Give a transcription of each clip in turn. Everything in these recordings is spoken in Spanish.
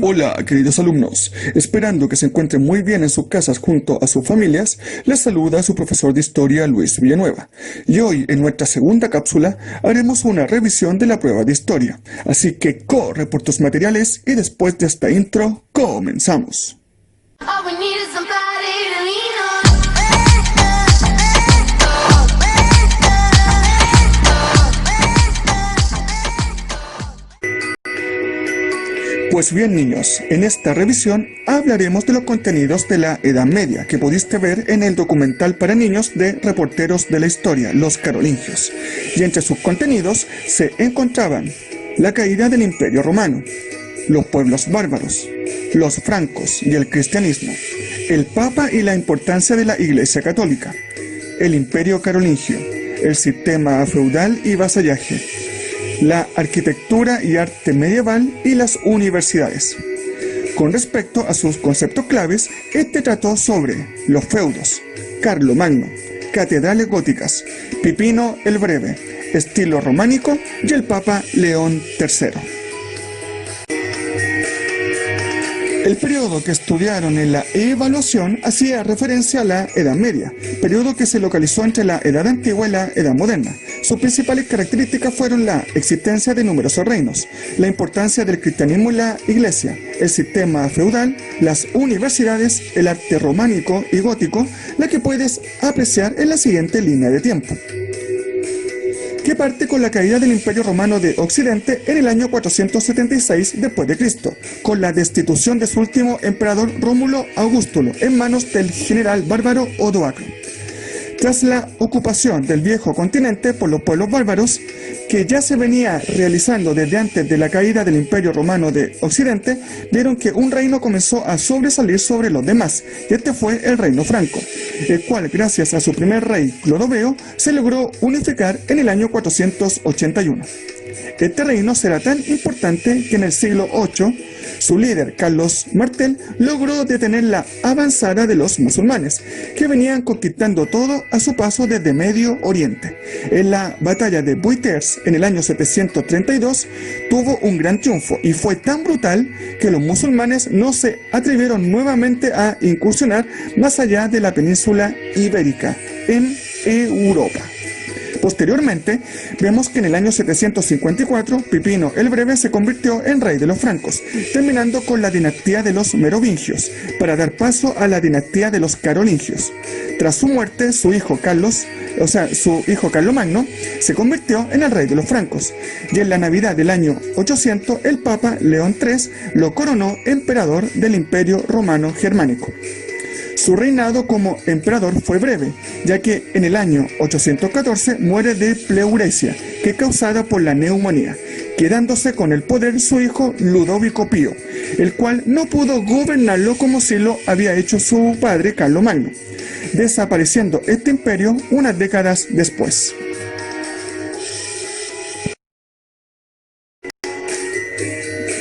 Hola, queridos alumnos. Esperando que se encuentren muy bien en sus casas junto a sus familias, les saluda su profesor de Historia, Luis Villanueva. Y hoy, en nuestra segunda cápsula, haremos una revisión de la prueba de Historia. Así que corre por tus materiales y después de esta intro, comenzamos. Pues bien, niños, en esta revisión hablaremos de los contenidos de la Edad Media que pudiste ver en el documental para niños de Reporteros de la Historia, Los Carolingios. Y entre sus contenidos se encontraban la caída del Imperio Romano, los pueblos bárbaros, los francos y el cristianismo, el Papa y la importancia de la Iglesia Católica, el Imperio Carolingio, el sistema feudal y vasallaje, la arquitectura y arte medieval y las universidades. Con respecto a sus conceptos claves, este trató sobre los feudos, Carlomagno, catedrales góticas, Pipino el Breve, estilo románico y el Papa León III. El periodo que estudiaron en la evaluación hacía referencia a la Edad Media, periodo que se localizó entre la Edad Antigua y la Edad Moderna. Sus principales características fueron la existencia de numerosos reinos, la importancia del cristianismo y la iglesia, el sistema feudal, las universidades, el arte románico y gótico, la que puedes apreciar en la siguiente línea de tiempo, que parte con la caída del Imperio Romano de Occidente en el año 476 después de Cristo, con la destitución de su último emperador Rómulo Augustulo en manos del general bárbaro Odoacro. Tras la ocupación del viejo continente por los pueblos bárbaros, que ya se venía realizando desde antes de la caída del Imperio Romano de Occidente, vieron que un reino comenzó a sobresalir sobre los demás, y este fue el reino franco, el cual, gracias a su primer rey, Clodoveo, se logró unificar en el año 481. Este reino será tan importante que en el siglo VIII, su líder, Carlos Martel, logró detener la avanzada de los musulmanes, que venían conquistando todo a su paso desde Medio Oriente. En la batalla de Poitiers, en el año 732, tuvo un gran triunfo y fue tan brutal que los musulmanes no se atrevieron nuevamente a incursionar más allá de la península ibérica, en Europa. Posteriormente, vemos que en el año 754, Pipino el Breve se convirtió en rey de los francos, terminando con la dinastía de los merovingios, para dar paso a la dinastía de los carolingios. Tras su muerte, su hijo Carlomagno, se convirtió en el rey de los francos, y en la Navidad del año 800, el Papa León III lo coronó emperador del Imperio Romano Germánico. Su reinado como emperador fue breve, ya que en el año 814 muere de pleuresia, que es causada por la neumonía, quedándose con el poder su hijo Ludovico Pío, el cual no pudo gobernarlo como si lo había hecho su padre Carlomagno, desapareciendo este imperio unas décadas después.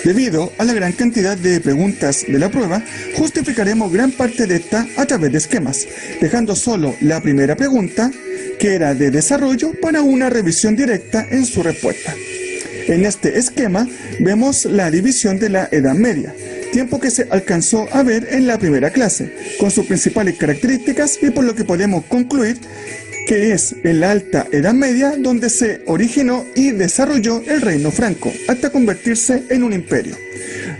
Debido a la gran cantidad de preguntas de la prueba, justificaremos gran parte de esta a través de esquemas, dejando solo la primera pregunta, que era de desarrollo, para una revisión directa en su respuesta. En este esquema vemos la división de la Edad Media, tiempo que se alcanzó a ver en la primera clase, con sus principales características y por lo que podemos concluir que es en la Alta Edad Media donde se originó y desarrolló el reino franco, hasta convertirse en un imperio.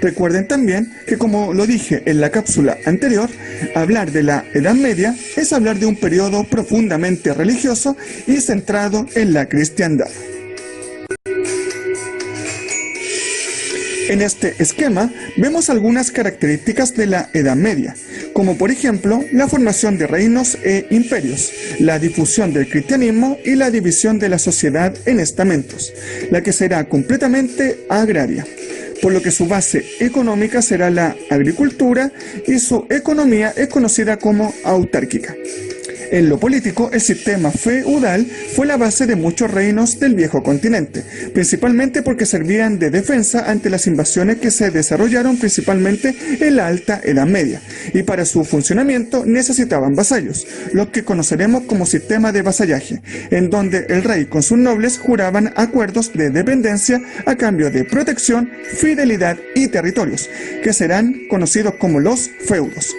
Recuerden también que, como lo dije en la cápsula anterior, hablar de la Edad Media es hablar de un periodo profundamente religioso y centrado en la cristiandad. En este esquema vemos algunas características de la Edad Media, como por ejemplo la formación de reinos e imperios, la difusión del cristianismo y la división de la sociedad en estamentos, la que será completamente agraria, por lo que su base económica será la agricultura y su economía es conocida como autárquica. En lo político, el sistema feudal fue la base de muchos reinos del viejo continente, principalmente porque servían de defensa ante las invasiones que se desarrollaron principalmente en la Alta Edad Media, y para su funcionamiento necesitaban vasallos, los que conoceremos como sistema de vasallaje, en donde el rey con sus nobles juraban acuerdos de dependencia a cambio de protección, fidelidad y territorios, que serán conocidos como los feudos.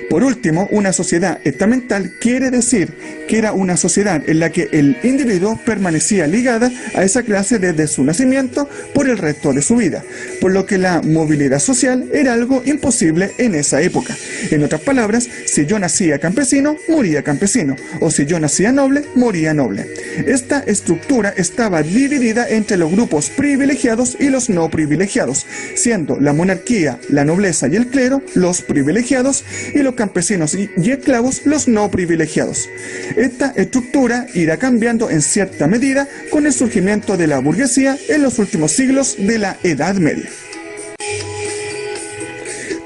Por último, una sociedad estamental quiere decir que era una sociedad en la que el individuo permanecía ligada a esa clase desde su nacimiento por el resto de su vida, por lo que la movilidad social era algo imposible en esa época. En otras palabras, si yo nacía campesino, moría campesino, o si yo nacía noble, moría noble. Esta estructura estaba dividida entre los grupos privilegiados y los no privilegiados, siendo la monarquía, la nobleza y el clero los privilegiados y los campesinos y esclavos los no privilegiados. Esta estructura irá cambiando en cierta medida con el surgimiento de la burguesía en los últimos siglos de la Edad Media.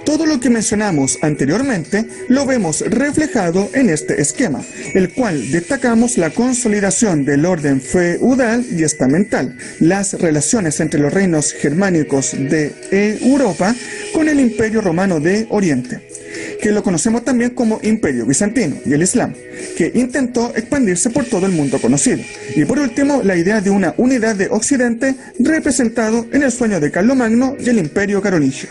Todo lo que mencionamos anteriormente lo vemos reflejado en este esquema, el cual destacamos la consolidación del orden feudal y estamental, las relaciones entre los reinos germánicos de Europa con el Imperio Romano de Oriente, que lo conocemos también como Imperio Bizantino, y el Islam, que intentó expandirse por todo el mundo conocido. Y por último, la idea de una unidad de Occidente representado en el sueño de Carlomagno y el Imperio Carolingio.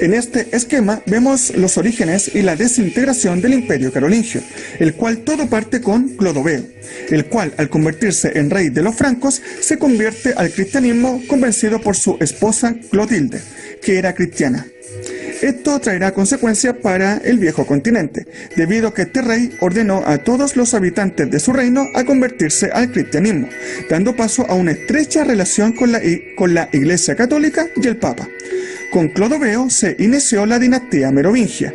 En este esquema vemos los orígenes y la desintegración del Imperio Carolingio, el cual todo parte con Clodoveo, el cual al convertirse en rey de los francos se convierte al cristianismo convencido por su esposa Clotilde, que era cristiana. Esto traerá consecuencias para el viejo continente, debido a que este rey ordenó a todos los habitantes de su reino a convertirse al cristianismo, dando paso a una estrecha relación con la Iglesia Católica y el Papa. Con Clodoveo se inició la dinastía merovingia,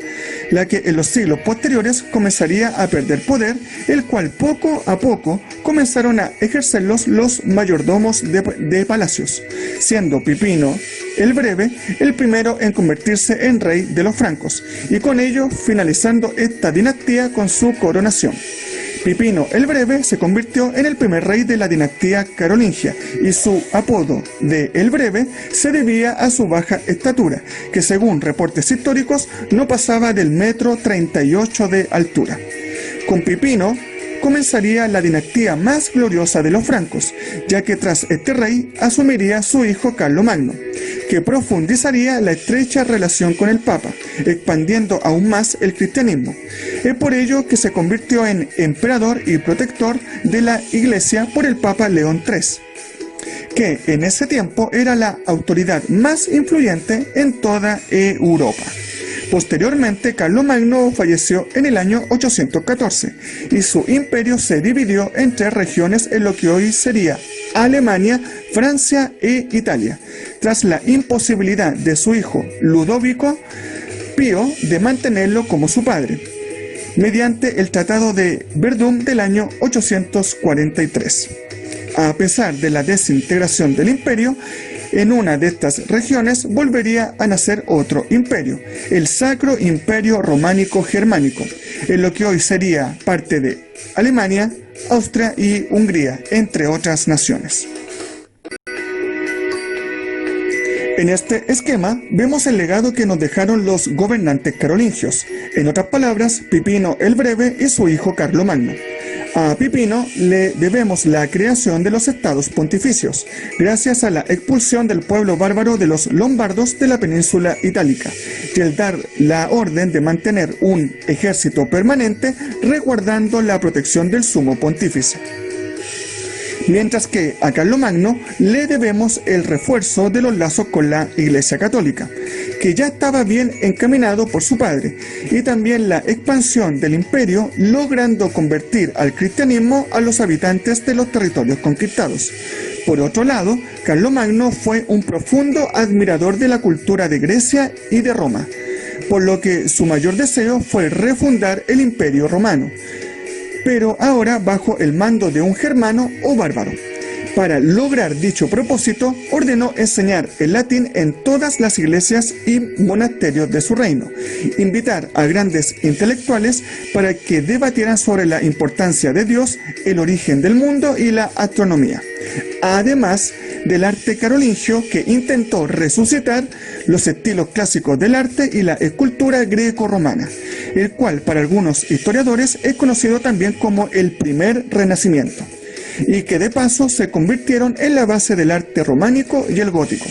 la que en los siglos posteriores comenzaría a perder poder, el cual poco a poco comenzaron a ejercerlos los mayordomos de palacios, siendo Pipino el Breve el primero en convertirse en rey de los francos, y con ello finalizando esta dinastía con su coronación. Pipino el Breve se convirtió en el primer rey de la dinastía carolingia, y su apodo de El Breve se debía a su baja estatura, que según reportes históricos no pasaba del 1,38 m de altura. Con Pipino comenzaría la dinastía más gloriosa de los francos, ya que tras este rey asumiría su hijo Carlomagno, que profundizaría la estrecha relación con el Papa, expandiendo aún más el cristianismo. Es por ello que se convirtió en emperador y protector de la Iglesia por el Papa León III, que en ese tiempo era la autoridad más influyente en toda Europa. Posteriormente, Carlomagno falleció en el año 814 y su imperio se dividió en 3 regiones en lo que hoy sería Alemania, Francia e Italia, tras la imposibilidad de su hijo Ludovico Pío de mantenerlo como su padre, mediante el Tratado de Verdún del año 843. A pesar de la desintegración del imperio, en una de estas regiones volvería a nacer otro imperio, el Sacro Imperio Románico Germánico, en lo que hoy sería parte de Alemania, Austria y Hungría, entre otras naciones. En este esquema vemos el legado que nos dejaron los gobernantes carolingios, en otras palabras, Pipino el Breve y su hijo Carlomagno. A Pipino le debemos la creación de los estados pontificios, gracias a la expulsión del pueblo bárbaro de los lombardos de la península itálica, y el dar la orden de mantener un ejército permanente resguardando la protección del sumo pontífice. Mientras que a Carlomagno le debemos el refuerzo de los lazos con la Iglesia Católica, que ya estaba bien encaminado por su padre, y también la expansión del imperio, logrando convertir al cristianismo a los habitantes de los territorios conquistados. Por otro lado, Carlomagno fue un profundo admirador de la cultura de Grecia y de Roma, por lo que su mayor deseo fue refundar el Imperio Romano, pero ahora bajo el mando de un germano o bárbaro. Para lograr dicho propósito, ordenó enseñar el latín en todas las iglesias y monasterios de su reino, invitar a grandes intelectuales para que debatieran sobre la importancia de Dios, el origen del mundo y la astronomía, además del arte carolingio, que intentó resucitar los estilos clásicos del arte y la escultura greco-romana, el cual para algunos historiadores es conocido también como el primer Renacimiento, y que de paso se convirtieron en la base del arte románico y el gótico.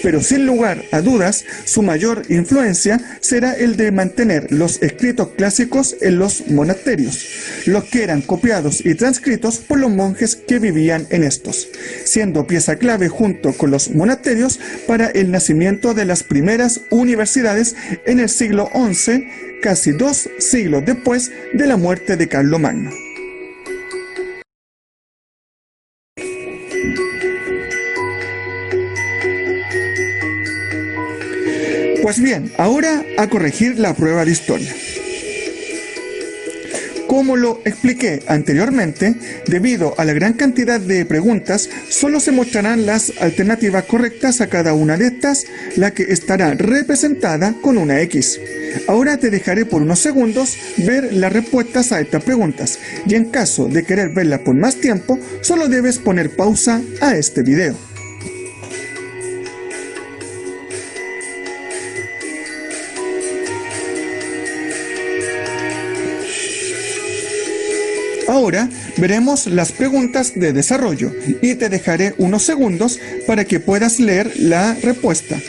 Pero sin lugar a dudas, su mayor influencia será el de mantener los escritos clásicos en los monasterios, los que eran copiados y transcritos por los monjes que vivían en estos, siendo pieza clave junto con los monasterios para el nacimiento de las primeras universidades en el siglo XI, casi 2 siglos después de la muerte de Carlomagno. Pues bien, ahora a corregir la prueba de historia. Como lo expliqué anteriormente, debido a la gran cantidad de preguntas, solo se mostrarán las alternativas correctas a cada una de estas, la que estará representada con una X. Ahora te dejaré por unos segundos ver las respuestas a estas preguntas, y en caso de querer verlas por más tiempo, solo debes poner pausa a este video. Ahora veremos las preguntas de desarrollo y te dejaré unos segundos para que puedas leer la respuesta.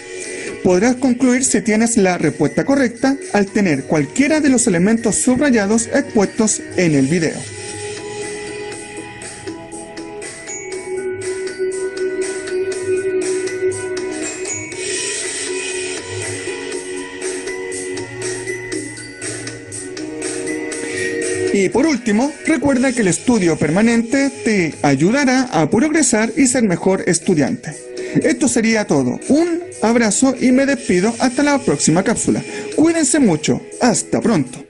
Podrás concluir si tienes la respuesta correcta al tener cualquiera de los elementos subrayados expuestos en el video. Y por último, recuerda que el estudio permanente te ayudará a progresar y ser mejor estudiante. Esto sería todo. Un abrazo y me despido hasta la próxima cápsula. Cuídense mucho. Hasta pronto.